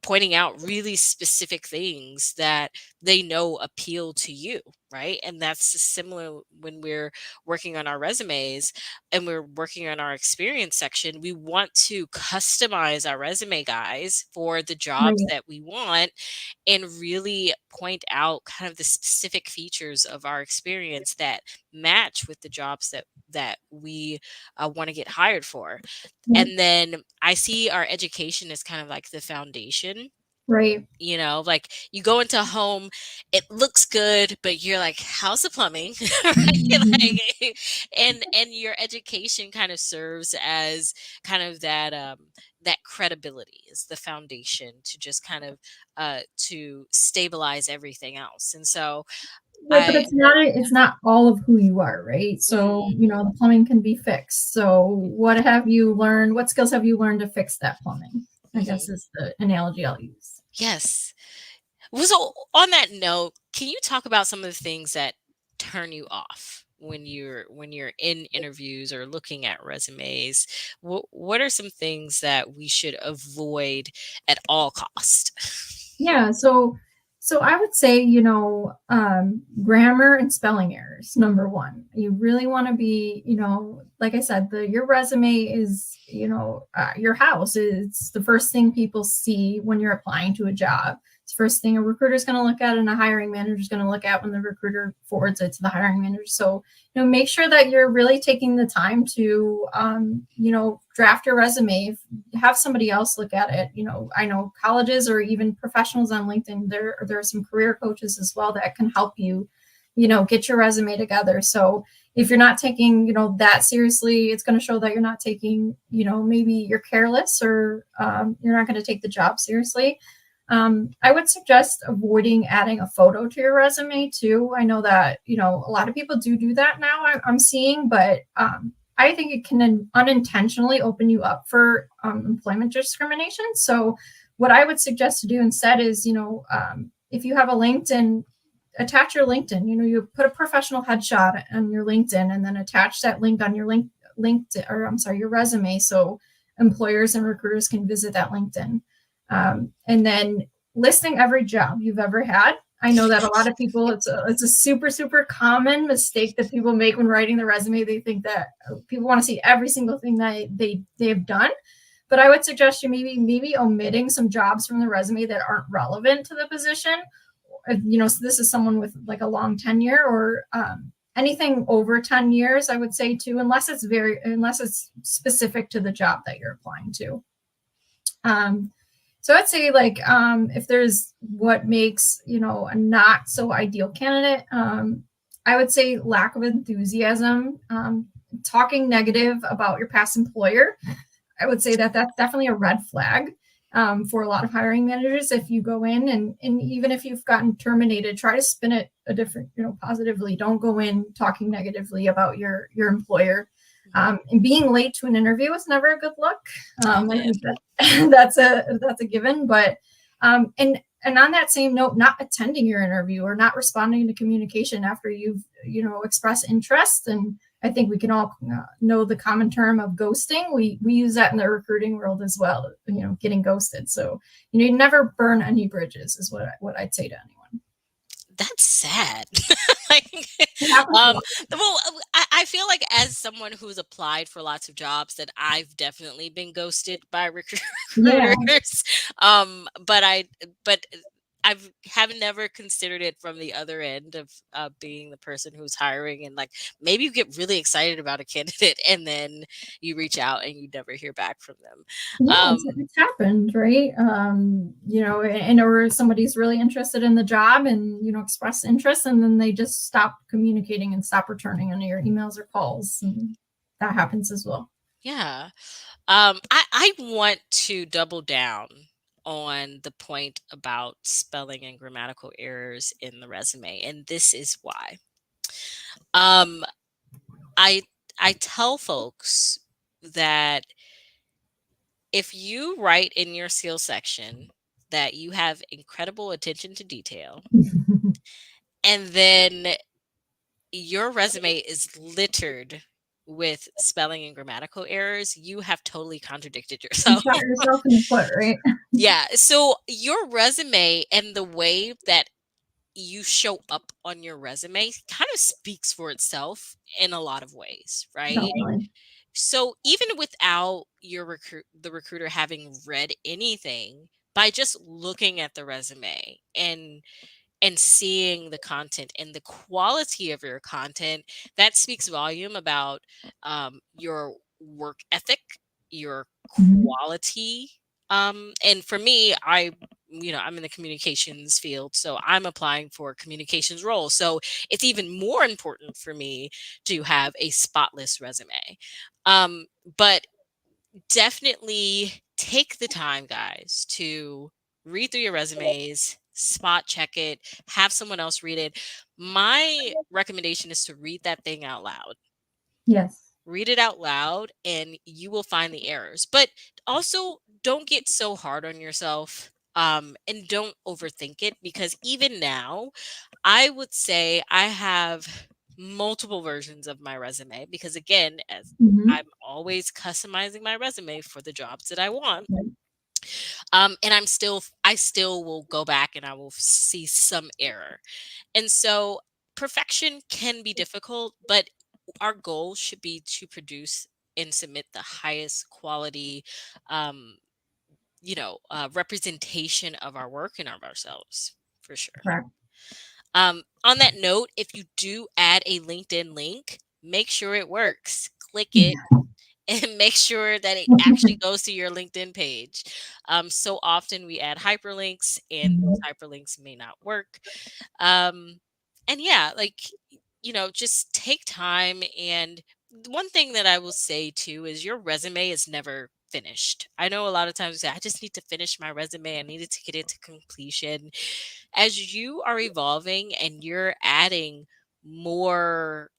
pointing out really specific things that they know appeal to you, right? And that's similar when we're working on our resumes and we're working on our experience section. We want to customize our resume, guys, for the jobs Right. that we want and really point out kind of the specific features of our experience that match with the jobs that we want to get hired for. Yep. And then I see our education as kind of like the foundation. Right. Like, you go into a home, it looks good, but you're like, how's the plumbing? Right? Like, and your education kind of serves as kind of that credibility is the foundation to just kind of to stabilize everything else. And so Right, but I it's not all of who you are, right? So, mhm, the plumbing can be fixed. So, what skills have you learned to fix that plumbing? I guess mhm. is the analogy I'll use. Yes. Well, so on that note, can you talk about some of the things that turn you off when you're in interviews or looking at resumes? What are some things that we should avoid at all cost? Yeah, so I would say, grammar and spelling errors, number one. You really want to be, like I said, your resume is, your house. It's the first thing people see when you're applying to a job. It's the first thing a recruiter is going to look at and a hiring manager is going to look at when the recruiter forwards it to the hiring manager. So, make sure that you're really taking the time to, draft your resume, have somebody else look at it. I know colleges or even professionals on LinkedIn, there are some career coaches as well that can help you, get your resume together. So if you're not taking, that seriously, it's going to show that you're not taking, maybe you're careless or you're not going to take the job seriously. I would suggest avoiding adding a photo to your resume too. I know that, a lot of people do that now, I'm seeing, but I think it can unintentionally open you up for employment discrimination. So, what I would suggest to do instead is, if you have a LinkedIn, attach your LinkedIn. You put a professional headshot on your LinkedIn, and then attach that link on your LinkedIn, or I'm sorry, your resume, so employers and recruiters can visit that LinkedIn. And then listing every job you've ever had. I know that a lot of people, it's a super, super common mistake that people make when writing their resume. They think that people want to see every single thing that they have done. But I would suggest you maybe omitting some jobs from the resume that aren't relevant to the position. So this is someone with like a long tenure or anything over 10 years, I would say too, unless it's specific to the job that you're applying to. So I'd say like if there's what makes a not so ideal candidate, I would say lack of enthusiasm, talking negative about your past employer. I would say that that's definitely a red flag for a lot of hiring managers. If you go in and even if you've gotten terminated, try to spin it a different, positively. Don't go in talking negatively about your employer. And being late to an interview is never a good look. I Amen. think that that's a given. But and on that same note, not attending your interview or not responding to communication after you've expressed interest. And I think we can all know the common term of ghosting. We use that in the recruiting world as well. Getting ghosted. So you never burn any bridges is what I'd say to anyone. That's sad. Like, It happens a um, lot. well, I feel like as someone who's applied for lots of jobs, that I've definitely been ghosted by Yeah. recruiters. But I've have never considered it from the other end of being the person who's hiring, and like maybe you get really excited about a candidate and then you reach out and you never hear back from them. Yeah, Um, it's happened, right? Or somebody's really interested in the job and, express interest, and then they just stop communicating and stop returning any of your emails or calls. And that happens as well. yeah. I want to double down on the point about spelling and grammatical errors in the resume, and this is why. Um, I I tell folks that if you write in your skill section that you have incredible attention to detail, and then your resume is littered with spelling and grammatical errors, you have totally contradicted You yourself. shot yourself in the foot, right? Yeah. So your resume and the way that you show up on your resume kind of speaks for itself in a lot of ways, right? Definitely. So even without the recruiter having read anything, by just looking at the resume and seeing the content and the quality of your content, that speaks volume about your work ethic, your Mhm. quality. And for me, I'm in the communications field, so I'm applying for a communications role. So it's even more important for me to have a spotless resume. But definitely take the time, guys, to read through your resumes, spot check it, have someone else read it. My recommendation is to read that thing out loud. Yes. Read it out loud and you will find the errors. But also don't get so hard on yourself. And don't overthink it, because even now, I would say I have multiple versions of my resume because, again, as Hmm. I'm always customizing my resume for the jobs that I want. Right. And I still will go back and I will see some error. And so perfection can be difficult, but our goal should be to produce and submit the highest quality, um, representation of our work and of ourselves, for sure. Correct. On that note, if you do add a LinkedIn link, make sure it works. Click it and make sure that it actually goes to your LinkedIn page. So often we add hyperlinks and those hyperlinks may not work. Um, and yeah, like, just take time. And one thing that I will say too is your resume is never finished. I know a lot of times we say, I just need to finish my resume. I needed to get it to completion. As you are evolving and you're adding more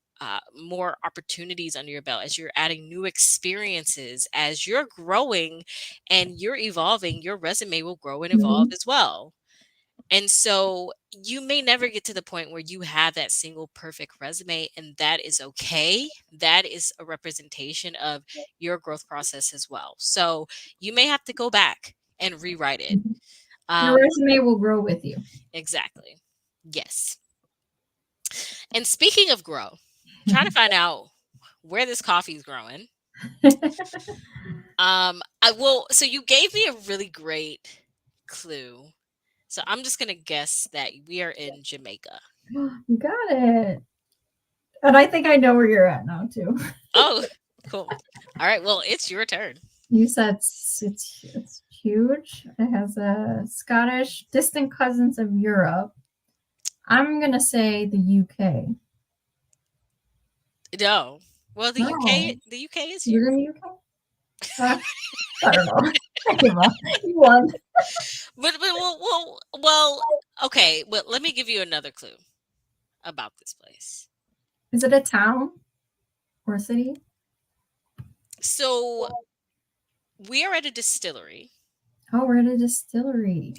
opportunities under your belt, as you're adding new experiences, as you're growing and you're evolving, your resume will grow and evolve Mhm. as well. And so you may never get to the point where you have that single perfect resume, and that is okay. That is a representation of your growth process as well. So you may have to go back and rewrite it. Your Um, resume will grow with you. exactly. Yes. And speaking of grow, trying to find out where this coffee is growing. I will. So you gave me a really great clue. So I'm just gonna guess that we are in Jamaica. You got it. And I think I know where you're at now too. Oh, cool. All right. Well, it's your turn. You said it's huge. It has a Scottish distant cousins of Europe. I'm gonna say the UK. No. Well, the UK. No, The UK is you're here. in the UK. Uh, I don't know. I give up. You won. But well. Okay. Well, let me give you another clue about this place. Is it a town or a city? So we are at a distillery Oh, we're at a distillery.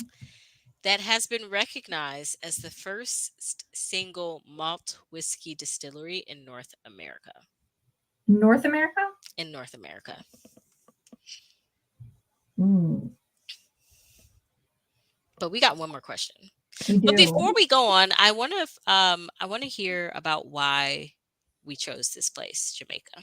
that has been recognized as the first single malt whiskey distillery in North America. North America? In North America. Ooh, But we got one more question. we But do. before we go on, I want to hear about why we chose this place, Jamaica.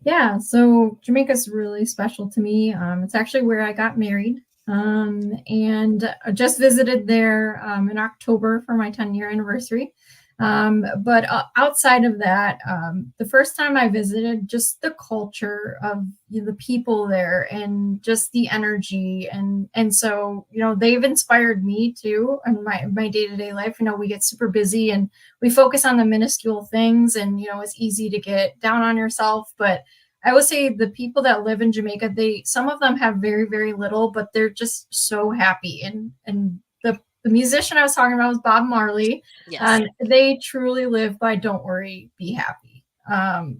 Yeah, so Jamaica's really special to me. It's actually where I got married. And I just visited there in October for my 10-year anniversary. But outside of that, the first time I visited, just the culture of the people there and just the energy, and so they've inspired me too in my day to day life. We get super busy and we focus on the minuscule things, and it's easy to get down on yourself, but I would say the people that live in Jamaica, some of them have very, very little, but they're just so happy. And the musician I was talking about was Bob Marley. Yes. They truly live by "Don't worry, be happy."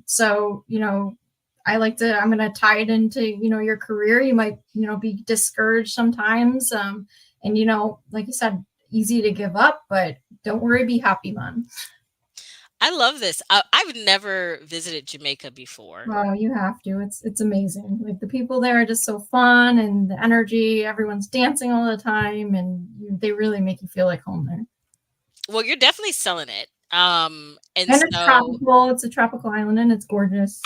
So I'm going to tie it into your career. You might be discouraged sometimes, and like you said, easy to give up, but don't worry, be happy, man. I love this. I've never visited Jamaica before. Oh, you have to. It's amazing. Like the people there are just so fun, and the energy. Everyone's dancing all the time, and they really make you feel like home there. Well, you're definitely selling it. And And it's so tropical. It's a tropical island, and it's gorgeous.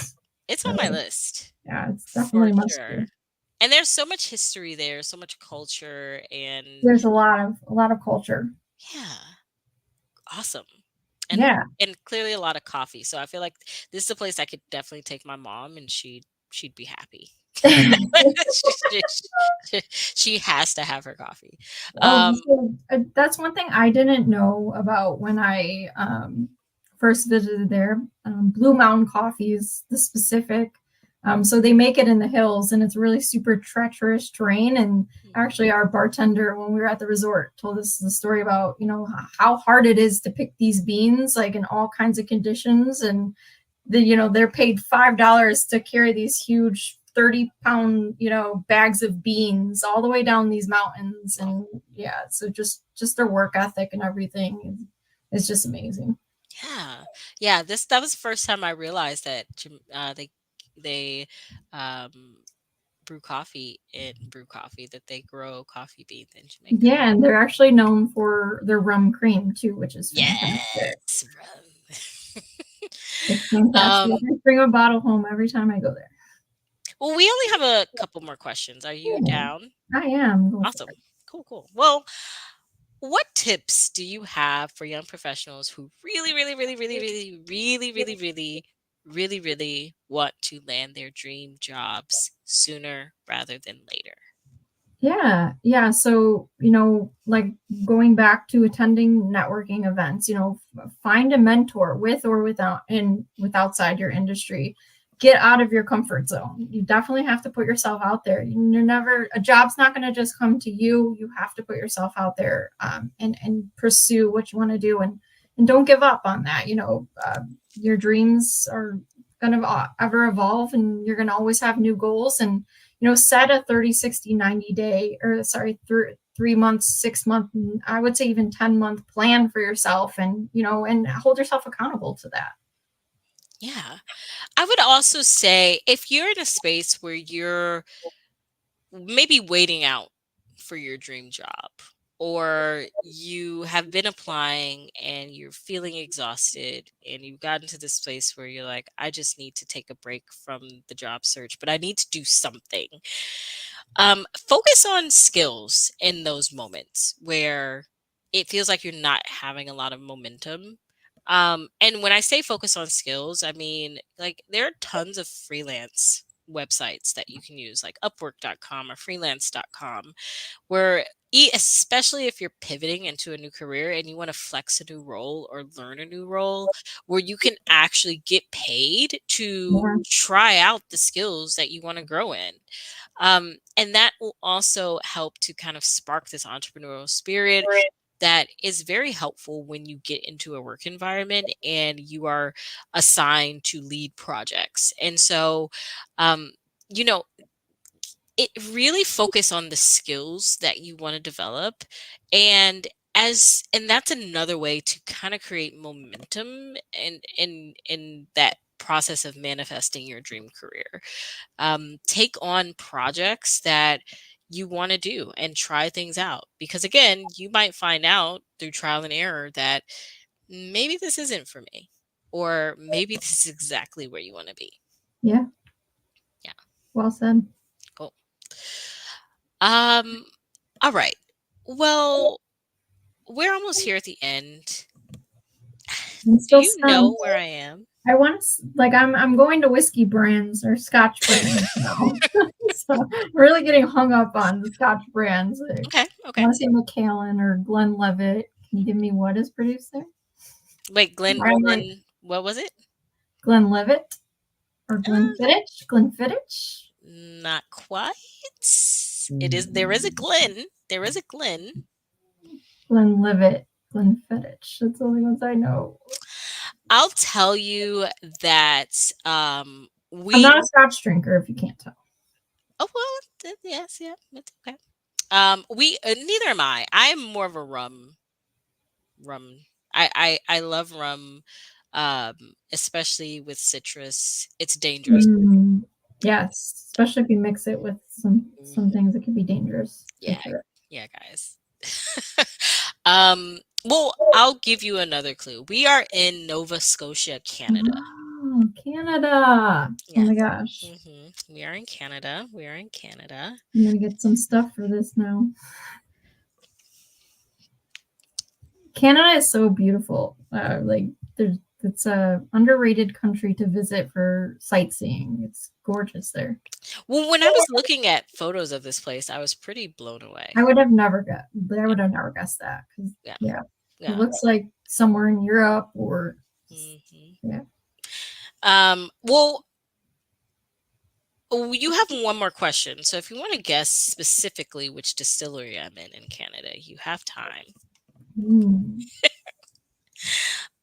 it's on my So list yeah, it's for definitely a must sure. do. And there's so much history there, so much culture, and There's a lot of culture. yeah, awesome. And Yeah. and clearly a lot of coffee. So I feel like this is a place I could definitely take my mom, and she'd be happy. she, she has to have her coffee. Oh, Um, so, that's one thing I didn't know about when I first visited there. Blue Mountain Coffee is the specific. So they make it in the hills, and it's really super treacherous terrain. And actually, our bartender, when we were at the resort, told us the story about how hard it is to pick these beans, like in all kinds of conditions, and they're paid $5 to carry these huge 30-pound bags of beans all the way down these mountains. And yeah, so just their work ethic and everything is just amazing. yeah, yeah. That was the first time I realized that they um, brew coffee, that they grow coffee beans in Jamaica. Yeah, and they're actually known for their rum cream too, which is fantastic. Yes, rum. It's fantastic. um, I bring a bottle home every time I go there. well, we only have a couple more questions. Are you Yeah, down? I am. Go for Awesome. Cool, cool. Well, what tips do you have for young professionals who really, really, really, really, really, really, really, really, really, really want to land their dream jobs sooner rather than later? Yeah, yeah. So, like going back to attending networking events, find a mentor with or with outside your industry. Get out of your comfort zone. You definitely have to put yourself out there. A job's not going to just come to you. You have to put yourself out there, and pursue what you want to do, and don't give up on that. Your dreams are going to ever evolve, and you're going to always have new goals, and set a 30, 60, 90 day, or sorry, 3 months, 6 month, I would say even 10-month plan for yourself, and hold yourself accountable to that. Yeah. I would also say if you're in a space where you're maybe waiting out for your dream job, or you have been applying and you're feeling exhausted and you've gotten to this place where you're like, I just need to take a break from the job search, but I need to do something. Focus on skills in those moments where it feels like you're not having a lot of momentum. And when I say focus on skills, I mean, like, there are tons of freelance websites that you can use, like upwork.com or freelance.com, where especially if you're pivoting into a new career and you want to flex a new role or learn a new role, where you can actually get paid to Yeah. try out the skills that you want to grow in. And that will also help to kind of spark this entrepreneurial spirit that is very helpful when you get into a work environment and you are assigned to lead projects. And so, um, you know, it really focus on the skills that you want to develop, and that's another way to kind of create momentum and in that process of manifesting your dream career. Take on projects that you want to do and try things out, because again, you might find out through trial and error that maybe this isn't for me, or maybe this is exactly where you want to be. Yeah. Yeah, Well said. cool. All right. Well, we're almost here at the end. I'm Do still you know stunned. where I am? I want to, like, I'm going to whiskey brands or Scotch brands now. So I'm really getting hung up on the Scotch brands. Like, Okay. I Okay. want to say Macallan or Glenlivet. Can you give me what is produced there? Wait, Right. what was it? Glenlivet or Uh, Glenfiddich? Glenfiddich? not quite. There is a Mm, Glen. There is a Glen. Glenlivet, Glenfiddich. That's the only ones I know. I'll tell you that I'm we not a Scotch drinker, if you can't tell. oh well yes, yeah, it's okay. We neither am I. I'm more of a rum. I love rum, especially with citrus. It's dangerous. Mm, yes, especially if you mix it with some Mhm. things that could be dangerous for Yeah, sure. yeah, guys. Well, I'll give you another clue. We are in Nova Scotia, Canada. Oh, Canada. Oh Yes. my gosh. We are in Canada. We are in Canada. I'm gonna get some stuff for this now. Canada is so beautiful. Like there's it's a underrated country to visit for sightseeing. It's gorgeous there. Well, when I was looking at photos of this place, I was pretty blown away. I would have never got. I would have never guessed that because Yeah. yeah, it Yeah. looks like somewhere in Europe or Hmm. yeah. Well, you have one more question. So if you want to guess specifically which distillery I'm in Canada, you have time. Mm,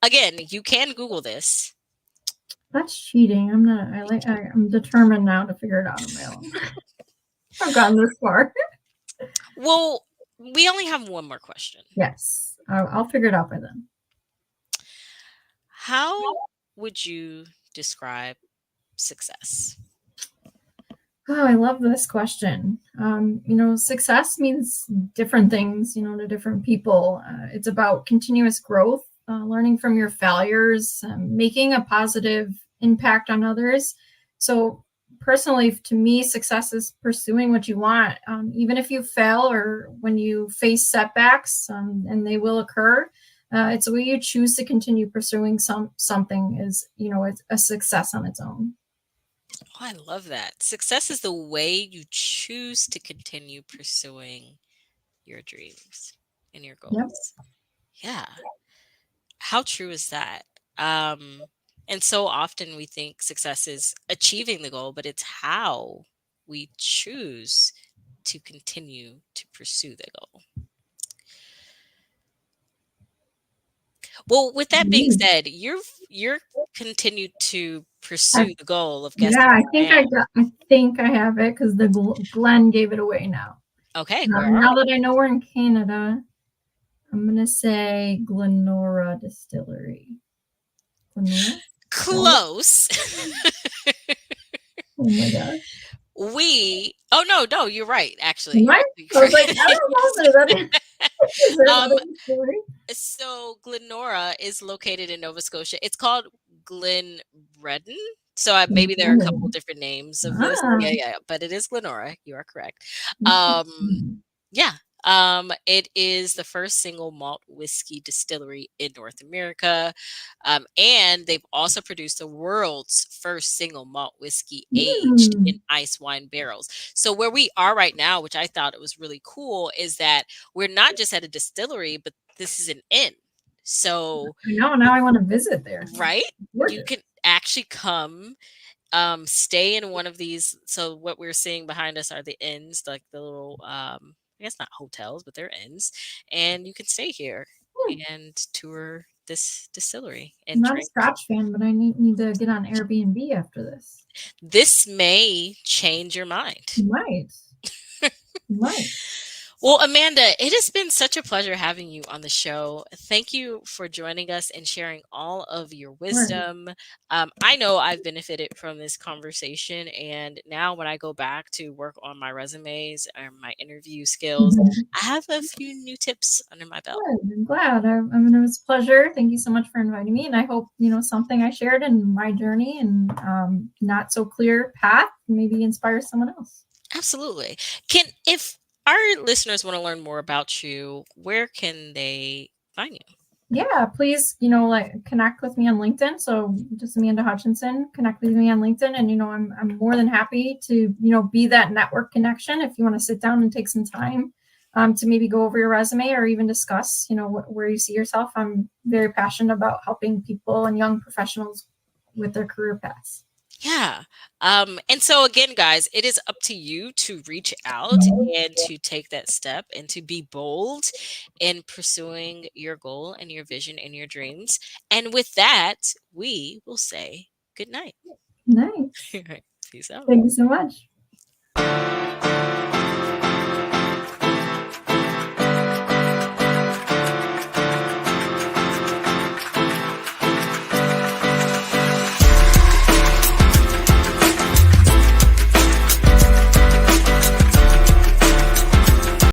Again, you can Google this. that's cheating. I'm not. I'm determined now to figure it out on my own. I've gotten this far. Well, we only have one more question. Yes, I'll figure it out by then. How would you describe success? Oh, I love this question. Success means different things, to different people. It's about continuous growth, learning from your failures, making a positive impact on others. So, personally, to me, success is pursuing what you want, even if you fail or when you face setbacks, and they will occur. It's the way you choose to continue pursuing something is, it's a success on its own. Oh, I love that. Success is the way you choose to continue pursuing your dreams and your Yep. goals. Yeah. How true is that? Um, and so often we think success is achieving the goal, but it's how we choose to continue to pursue the goal. Well, with that being Mm. said, you're continued to I pursue the goal of Yeah, guessing where I am. I think I have it because the Glen gave it away now. Okay, where are Now we? that I know we're in Canada, I'm gonna say Glenora Distillery. Glenora? That it? Close. Oh my gosh. Oh no, you're right, actually. Right? I was like, I don't know. Is there um another distillery? So Glenora is located in Nova Scotia. It's called Glenbredon. So maybe there are a couple Glenora. different names of this. Ah, Yeah, but it is Glenora. You are correct. Um, interesting. yeah. It is the first single malt whiskey distillery in North America. And they've also produced the world's first single malt whiskey aged in Mm. ice wine barrels. So where we are right now, which I thought it was really cool, is that we're not just at a distillery, but this is an inn. So, I know. Now I want to visit there. right? You Gorgeous. can actually come stay in one of these. So what we're seeing behind us are the inns, like the little I guess not hotels, but they're inns, and you can stay here Hmm. and tour this distillery I'm and not a drink. Scotch fan, but I need to get on Airbnb after this. This may change your mind. You might. You might. Well, Amanda, it has been such a pleasure having you on the show. Thank you for joining us and sharing all of your Sure. wisdom. I know I've benefited from this conversation, and now when I go back to work on my resumes and my interview skills, Mhm. I have a few new tips under my belt. Good. I'm glad. It was a pleasure. Thank you so much for inviting me. And I hope, something I shared in my journey and not so clear path maybe inspires someone else. Absolutely. Can if our listeners want to learn more about you, where can they find you? Yeah, please, like connect with me on LinkedIn. So just Amanda Hutchinson, connect with me on LinkedIn. And, I'm more than happy to, be that network connection if you want to sit down and take some time to maybe go over your resume or even discuss, where you see yourself. I'm very passionate about helping people and young professionals with their career paths. Yeah. And so again, guys, it is up to you to reach out and to take that step and to be bold in pursuing your goal and your vision and your dreams. And with that, we will say good night. Nice. All right. Peace out. Thank you so much.